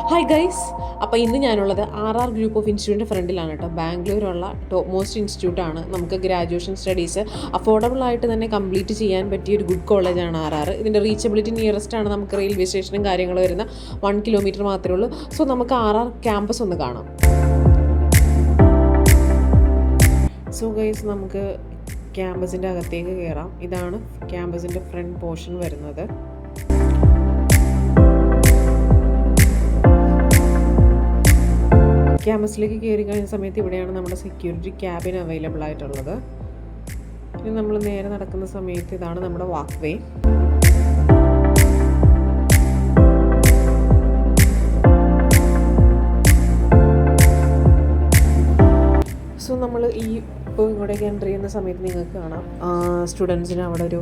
Hi guys. അപ്പോൾ ഇന്ന് ഞാനുള്ളത് RR ഗ്രൂപ്പ് ഓഫ് ഇൻസ്റ്റിറ്റ്യൂട്ടിൻ്റെ ഫ്രണ്ടിലാണ് കേട്ടോ. ബാംഗ്ലൂരുള്ള ടോപ്പ് മോസ്റ്റ് ഇൻസ്റ്റിറ്റ്യൂട്ടാണ്. നമുക്ക് ഗ്രാജുവേഷൻ സ്റ്റഡീസ് അഫോർഡബിൾ ആയിട്ട് തന്നെ കംപ്ലീറ്റ് ചെയ്യാൻ പറ്റിയ ഒരു ഗുഡ് കോളേജാണ് RR. ഇതിൻ്റെ റീച്ചബിലിറ്റി നിയറസ്റ്റ് ആണ്. നമുക്ക് റെയിൽവേ സ്റ്റേഷനും കാര്യങ്ങൾ വരുന്ന 1 കിലോമീറ്റർ മാത്രമേ ഉള്ളൂ. സോ നമുക്ക് RR ക്യാമ്പസ് ഒന്ന് കാണാം. സോ ഗൈസ്, നമുക്ക് ക്യാമ്പസിൻ്റെ അകത്തേക്ക് കയറാം. ഇതാണ് ക്യാമ്പസിൻ്റെ ഫ്രണ്ട് പോർഷൻ വരുന്നത്. ക്യാമ്പസിലേക്ക് കയറി കഴിഞ്ഞ സമയത്ത് ഇവിടെയാണ് നമ്മുടെ സെക്യൂരിറ്റി ക്യാബിൻ അവൈലബിൾ ആയിട്ടുള്ളത്. ഇനി നമ്മൾ നേരെ നടക്കുന്ന സമയത്ത് ഇതാണ് നമ്മുടെ വാക്ക് വേ. സോ നമ്മൾ ഇപ്പോൾ ഇങ്ങോട്ടേക്ക് എൻ്റർ ചെയ്യുന്ന സമയത്ത് നിങ്ങൾക്ക് കാണാം സ്റ്റുഡൻസിന് അവിടെ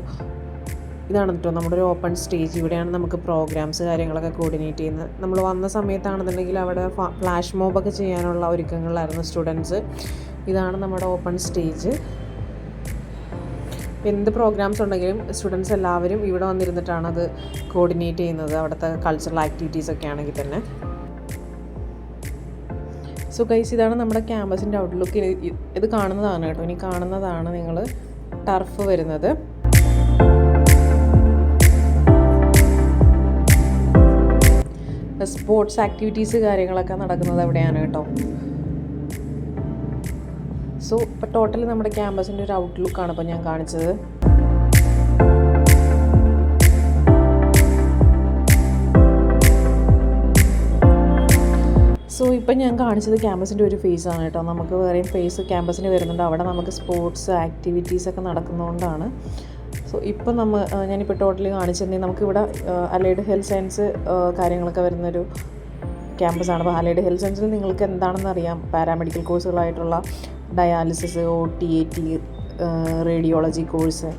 ഇതാണ് കേട്ടോ നമ്മുടെ ഒരു ഓപ്പൺ സ്റ്റേജ്. ഇവിടെയാണ് നമുക്ക് പ്രോഗ്രാംസ് കാര്യങ്ങളൊക്കെ കോർഡിനേറ്റ് ചെയ്യുന്നത്. നമ്മൾ വന്ന സമയത്താണെന്നുണ്ടെങ്കിൽ അവിടെ ഫ്ലാഷ് മോബൊക്കെ ചെയ്യാനുള്ള ഒരുക്കങ്ങളിലായിരുന്നു സ്റ്റുഡൻസ്. ഇതാണ് നമ്മുടെ ഓപ്പൺ സ്റ്റേജ്. എന്ത് പ്രോഗ്രാംസ് ഉണ്ടെങ്കിലും സ്റ്റുഡൻസ് എല്ലാവരും ഇവിടെ വന്നിരുന്നിട്ടാണ് അത് കോർഡിനേറ്റ് ചെയ്യുന്നത്, അവിടുത്തെ കൾച്ചറൽ ആക്ടിവിറ്റീസൊക്കെ ആണെങ്കിൽ തന്നെ. സോ ഗൈസ്, ഇതാണ് നമ്മുടെ ക്യാമ്പസിൻ്റെ ഔട്ട്ലുക്ക്. ഇത് കാണുന്നതാണ് കേട്ടോ. ഇനി കാണുന്നതാണ് നിങ്ങൾ ടർഫ് വരുന്നത്. സ്പോർട്സ് ആക്ടിവിറ്റീസ് കാര്യങ്ങളൊക്കെ നടക്കുന്നത് എവിടെയാണ് കേട്ടോ. സോ ഇപ്പോൾ ടോട്ടൽ നമ്മുടെ ക്യാമ്പസിൻ്റെ ഒരു ഔട്ട്ലുക്കാണ് ഇപ്പോൾ ഞാൻ കാണിച്ചത്. സോ ഇപ്പം ഞാൻ കാണിച്ചത് ക്യാമ്പസിൻ്റെ ഒരു ഫേസാണ് കേട്ടോ. നമുക്ക് വേറെയും ഫേസ് ക്യാമ്പസിന് വരുന്നുണ്ട്. അവിടെ നമുക്ക് സ്പോർട്സ് ആക്ടിവിറ്റീസൊക്കെ നടക്കുന്നതുകൊണ്ടാണ്. സോ ഇപ്പം ഞാനിപ്പോൾ ടോട്ടലി കാണിച്ചിട്ടുണ്ടെങ്കിൽ നമുക്കിവിടെ അലൈഡ് ഹെൽത്ത് സയൻസ് കാര്യങ്ങളൊക്കെ വരുന്നൊരു ക്യാമ്പസാണ്. അപ്പോൾ അലൈഡ് ഹെൽത്ത് സയൻസിൽ നിങ്ങൾക്ക് എന്താണെന്ന് അറിയാം. പാരാമെഡിക്കൽ കോഴ്സുകളായിട്ടുള്ള dialysis, OT, AT, radiology course,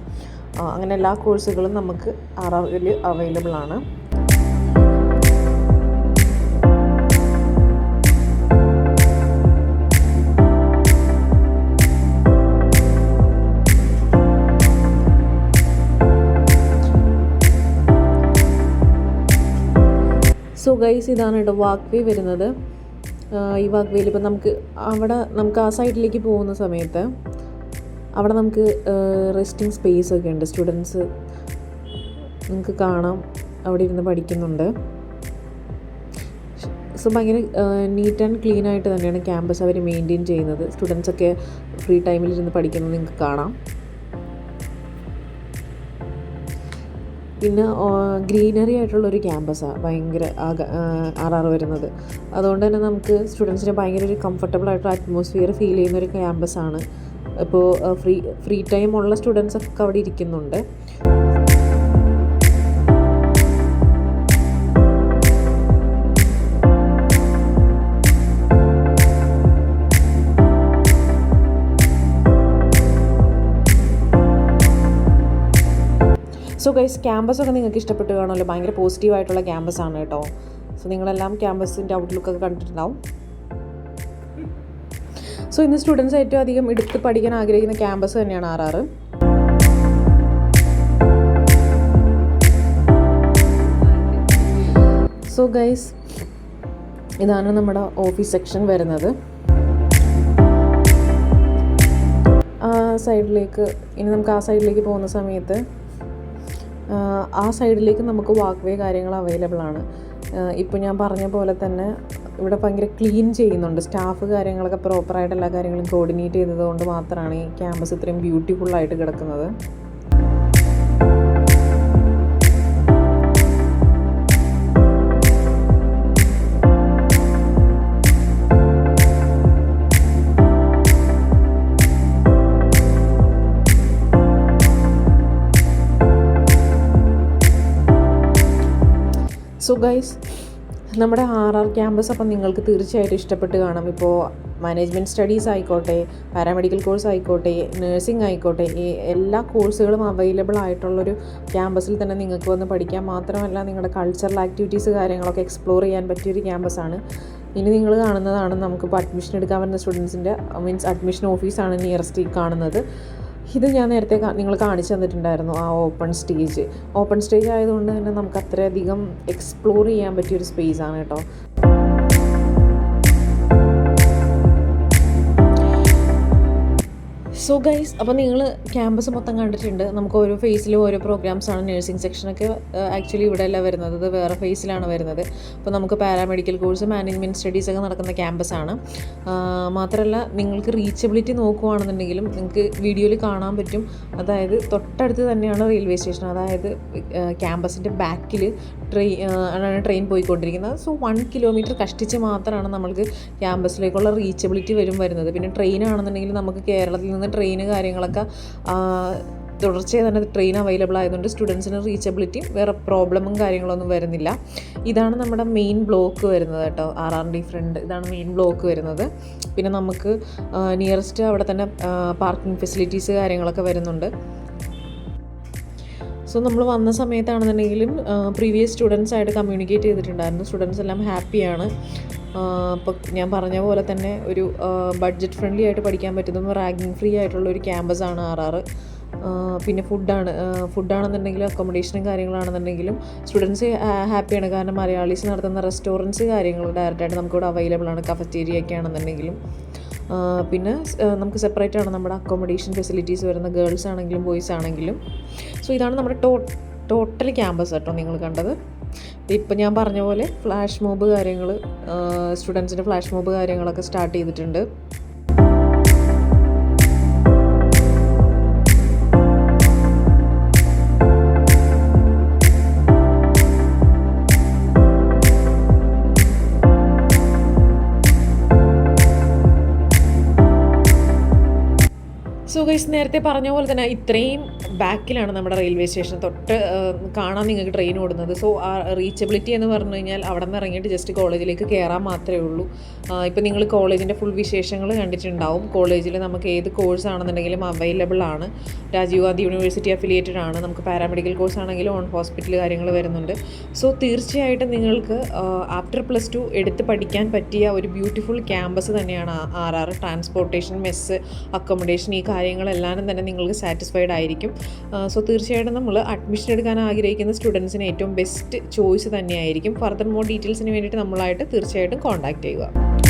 അങ്ങനെ എല്ലാ കോഴ്സുകളും നമുക്ക് RRൽ അവൈലബിൾ ആണ്. സോ ഗൈസ്, ഇതാണ് കേട്ടോ വാക്ക് വേ വരുന്നത്. ഈ വാക്ക് വേയിൽ ഇപ്പം നമുക്ക് ആ സൈഡിലേക്ക് പോകുന്ന സമയത്ത് അവിടെ നമുക്ക് റെസ്റ്റിംഗ് സ്പേസ് ഒക്കെ ഉണ്ട്. സ്റ്റുഡൻസ് നിങ്ങൾക്ക് കാണാം അവിടെ ഇരുന്ന് പഠിക്കുന്നുണ്ട്. സോ ഭയങ്കര നീറ്റ് ആൻഡ് ക്ലീൻ ആയിട്ട് തന്നെയാണ് ക്യാമ്പസ് അവർ മെയിൻറ്റെയിൻ ചെയ്യുന്നത്. സ്റ്റുഡൻസൊക്കെ ഫ്രീ ടൈമിൽ ഇരുന്ന് പഠിക്കുന്നത് നിങ്ങൾക്ക് കാണാം. പിന്നെ ഗ്രീനറി ആയിട്ടുള്ളൊരു ക്യാമ്പസാണ് ഭയങ്കര RR വരുന്നത്. അതുകൊണ്ട് തന്നെ നമുക്ക് സ്റ്റുഡൻസിന് ഭയങ്കര ഒരു കംഫർട്ടബിൾ ആയിട്ടുള്ള അറ്റ്മോസ്ഫിയർ ഫീൽ ചെയ്യുന്നൊരു ക്യാമ്പസാണ്. ഇപ്പോൾ ഫ്രീ ടൈം ഉള്ള സ്റ്റുഡൻസൊക്കെ അവിടെ ഇരിക്കുന്നുണ്ട്. സോ ഗൈസ്, ക്യാമ്പസൊക്കെ നിങ്ങൾക്ക് ഇഷ്ടപ്പെട്ട് കാണുമല്ലോ. ഭയങ്കര പോസിറ്റീവായിട്ടുള്ള ക്യാമ്പസാണ് കേട്ടോ. സോ നിങ്ങളെല്ലാം ക്യാമ്പസിൻ്റെ ഔട്ട്ലുക്കൊക്കെ കണ്ടിട്ടുണ്ടാവും. സോ ഇന്ന് സ്റ്റുഡൻസ് ഏറ്റവും അധികം എടുത്ത് പഠിക്കാൻ ആഗ്രഹിക്കുന്ന ക്യാമ്പസ് തന്നെയാണ് RR. സോ ഗൈസ്, ഇതാണ് നമ്മുടെ ഓഫീസ് സെക്ഷൻ വരുന്നത്. ഇനി നമുക്ക് ആ സൈഡിലേക്ക് പോകുന്ന സമയത്ത് ആ സൈഡിലേക്ക് നമുക്ക് വാക്ക് വേ കാര്യങ്ങൾ അവൈലബിൾ ആണ്. ഇപ്പോൾ ഞാൻ പറഞ്ഞ പോലെ തന്നെ ഇവിടെ ഭയങ്കര ക്ലീൻ ചെയ്യുന്നുണ്ട് സ്റ്റാഫ്. കാര്യങ്ങളൊക്കെ പ്രോപ്പറായിട്ട് എല്ലാ കാര്യങ്ങളും കോർഡിനേറ്റ് ചെയ്തതുകൊണ്ട് മാത്രമാണ് ഈ ക്യാമ്പസ് ഇത്രയും ബ്യൂട്ടിഫുള്ളായിട്ട് കിടക്കുന്നത്. സോ ഗൈസ്, നമ്മുടെ RR ക്യാമ്പസ് അപ്പം നിങ്ങൾക്ക് തീർച്ചയായിട്ടും ഇഷ്ടപ്പെട്ട് കാണാം. ഇപ്പോൾ മാനേജ്മെൻറ്റ് സ്റ്റഡീസ് ആയിക്കോട്ടെ, പാരാമെഡിക്കൽ കോഴ്സ് ആയിക്കോട്ടെ, നഴ്സിംഗ് ആയിക്കോട്ടെ, ഈ എല്ലാ കോഴ്സുകളും അവൈലബിൾ ആയിട്ടുള്ളൊരു ക്യാമ്പസിൽ തന്നെ നിങ്ങൾക്ക് വന്ന് പഠിക്കാൻ മാത്രമല്ല നിങ്ങളുടെ കൾച്ചറൽ ആക്ടിവിറ്റീസ് കാര്യങ്ങളൊക്കെ എക്സ്പ്ലോർ ചെയ്യാൻ പറ്റിയൊരു ക്യാമ്പസാണ്. ഇനി നിങ്ങൾ കാണുന്നതാണ് നമുക്കിപ്പോൾ അഡ്മിഷൻ എടുക്കാൻ വരുന്ന സ്റ്റുഡൻസിൻ്റെ അഡ്മിഷൻ ഓഫീസാണ് നിയറസ്റ്റ് കാണുന്നത്. ഇത് ഞാൻ നേരത്തെ നിങ്ങൾ കാണിച്ചു തന്നിട്ടുണ്ടായിരുന്നു, ആ ഓപ്പൺ സ്റ്റേജ് ആയതുകൊണ്ട് തന്നെ നമുക്ക് അത്രയധികം എക്സ്പ്ലോർ ചെയ്യാൻ പറ്റിയൊരു സ്പേസാണ് കേട്ടോ. സോ ഗൈസ്, അപ്പോൾ നിങ്ങൾ ക്യാമ്പസ് മൊത്തം കണ്ടിട്ടുണ്ട്. നമുക്ക് ഓരോ ഫേസിലും ഓരോ പ്രോഗ്രാംസാണ്. നഴ്സിംഗ് സെക്ഷനൊക്കെ ആക്ച്വലി ഇവിടെ അല്ല വരുന്നത്, ഇത് വേറെ ഫേസിലാണ് വരുന്നത്. അപ്പോൾ നമുക്ക് പാരാമെഡിക്കൽ കോഴ്സ്, മാനേജ്മെൻറ്റ് സ്റ്റഡീസൊക്കെ നടക്കുന്ന ക്യാമ്പസാണ്. മാത്രമല്ല നിങ്ങൾക്ക് റീച്ചബിലിറ്റി നോക്കുകയാണെന്നുണ്ടെങ്കിലും നിങ്ങൾക്ക് വീഡിയോയിൽ കാണാൻ പറ്റും. അതായത് തൊട്ടടുത്ത് തന്നെയാണ് റെയിൽവേ സ്റ്റേഷൻ. അതായത് ക്യാമ്പസിൻ്റെ ബാക്കിൽ ട്രെയിൻ പോയിക്കൊണ്ടിരിക്കുന്നത്. സോ 1 കിലോമീറ്റർ കഷ്ടിച്ച് മാത്രമാണ് നമ്മൾക്ക് ക്യാമ്പസിലേക്കുള്ള റീച്ചബിലിറ്റി വരുന്നത്. പിന്നെ ട്രെയിൻ ആണെന്നുണ്ടെങ്കിൽ നമുക്ക് കേരളത്തിൽ നിന്ന് ട്രെയിന് കാര്യങ്ങളൊക്കെ തുടർച്ചയായി തന്നെ ട്രെയിൻ അവൈലബിൾ ആയതുകൊണ്ട് സ്റ്റുഡൻസിന് റീച്ചബിലിറ്റിയും വേറെ പ്രോബ്ലമും കാര്യങ്ങളൊന്നും വരുന്നില്ല. ഇതാണ് നമ്മുടെ മെയിൻ ബ്ലോക്ക് വരുന്നത് കേട്ടോ, RRD ഫ്രണ്ട്. ഇതാണ് മെയിൻ ബ്ലോക്ക് വരുന്നത്. പിന്നെ നമുക്ക് നിയറസ്റ്റ് അവിടെ തന്നെ പാർക്കിംഗ് ഫെസിലിറ്റീസ് കാര്യങ്ങളൊക്കെ വരുന്നുണ്ട്. സോ നമ്മൾ വന്ന സമയത്താണെന്നുണ്ടെങ്കിലും പ്രീവിയസ് സ്റ്റുഡൻസായിട്ട് കമ്മ്യൂണിക്കേറ്റ് ചെയ്തിട്ടുണ്ടായിരുന്നു. സ്റ്റുഡൻസ് എല്ലാം ഹാപ്പിയാണ്. ഇപ്പോൾ ഞാൻ പറഞ്ഞ പോലെ തന്നെ ഒരു ബഡ്ജറ്റ് ഫ്രണ്ട്ലി ആയിട്ട് പഠിക്കാൻ പറ്റുന്നതും റാഗിങ് ഫ്രീ ആയിട്ടുള്ളൊരു ക്യാമ്പസാണ് RR. പിന്നെ ഫുഡാണെന്നുണ്ടെങ്കിലും അക്കോമഡേഷനും കാര്യങ്ങളാണെന്നുണ്ടെങ്കിലും സ്റ്റുഡൻസ് ഹാപ്പിയാണ്. കാരണം മലയാളീസ് നടത്തുന്ന റെസ്റ്റോറൻറ്റ്സ് കാര്യങ്ങൾ ഡയറക്റ്റായിട്ട് നമുക്കിവിടെ അവൈലബിൾ ആണ്. കഫറ്റേരിയ ഒക്കെ ആണെന്നുണ്ടെങ്കിലും. പിന്നെ നമുക്ക് സെപ്പറേറ്റ് ആണ് നമ്മുടെ അക്കോമഡേഷൻ ഫെസിലിറ്റീസ് വരുന്ന, ഗേൾസ് ആണെങ്കിലും ബോയ്സ് ആണെങ്കിലും. സോ ഇതാണ് നമ്മുടെ ടോട്ടൽ ക്യാമ്പസ് കേട്ടോ നിങ്ങൾ കണ്ടത്. ഇപ്പം ഞാൻ പറഞ്ഞ പോലെ ഫ്ലാഷ് മോബ് കാര്യങ്ങൾ, സ്റ്റുഡൻസിൻ്റെ ഫ്ലാഷ് മോബ് കാര്യങ്ങളൊക്കെ സ്റ്റാർട്ട് ചെയ്തിട്ടുണ്ട്. സോ ഗൈസ്, നേരത്തെ പറഞ്ഞ പോലെ തന്നെ ഇത്രയും ബാക്കിലാണ് നമ്മുടെ റെയിൽവേ സ്റ്റേഷൻ. തൊട്ട് കാണാൻ നിങ്ങൾക്ക് ട്രെയിൻ ഓടുന്നത്. സോ ആ റീച്ചബിലിറ്റി എന്ന് പറഞ്ഞു കഴിഞ്ഞാൽ അവിടെ നിന്ന് ഇറങ്ങിയിട്ട് ജസ്റ്റ് കോളേജിലേക്ക് കയറാൻ മാത്രമേ ഉള്ളൂ. ഇപ്പോൾ നിങ്ങൾ കോളേജിൻ്റെ ഫുൾ വിശേഷങ്ങൾ കണ്ടിട്ടുണ്ടാവും. കോളേജിൽ നമുക്ക് ഏത് കോഴ്സ് ആണെന്നുണ്ടെങ്കിലും അവൈലബിൾ ആണ്. രാജീവ് ഗാന്ധി യൂണിവേഴ്സിറ്റി അഫിലിയേറ്റഡ് ആണ്. നമുക്ക് പാരാമെഡിക്കൽ കോഴ്സ് ആണെങ്കിലും ഓൺ ഹോസ്പിറ്റൽ കാര്യങ്ങൾ വരുന്നുണ്ട്. സോ തീർച്ചയായിട്ടും നിങ്ങൾക്ക് ആഫ്റ്റർ +2 എടുത്ത് പഠിക്കാൻ പറ്റിയ ഒരു ബ്യൂട്ടിഫുൾ ക്യാമ്പസ് തന്നെയാണ് RR. ട്രാൻസ്പോർട്ടേഷൻ, മെസ്സ്, അക്കോമഡേഷൻ, ഈ കാര്യങ്ങളെല്ലാം തന്നെ നിങ്ങൾക്ക് സാറ്റിസ്ഫൈഡ് ആയിരിക്കും. സോ തീർച്ചയായിട്ടും നമ്മൾ അഡ്മിഷൻ എടുക്കാൻ ആഗ്രഹിക്കുന്ന സ്റ്റുഡൻസിന് ഏറ്റവും ബെസ്റ്റ് ചോയ്സ് തന്നെയായിരിക്കും. ഫർദർ മോർ ഡീറ്റെയിൽസിന് വേണ്ടിയിട്ട് നമ്മളായിട്ട് തീർച്ചയായിട്ടും കോൺടാക്റ്റ് ചെയ്യുക.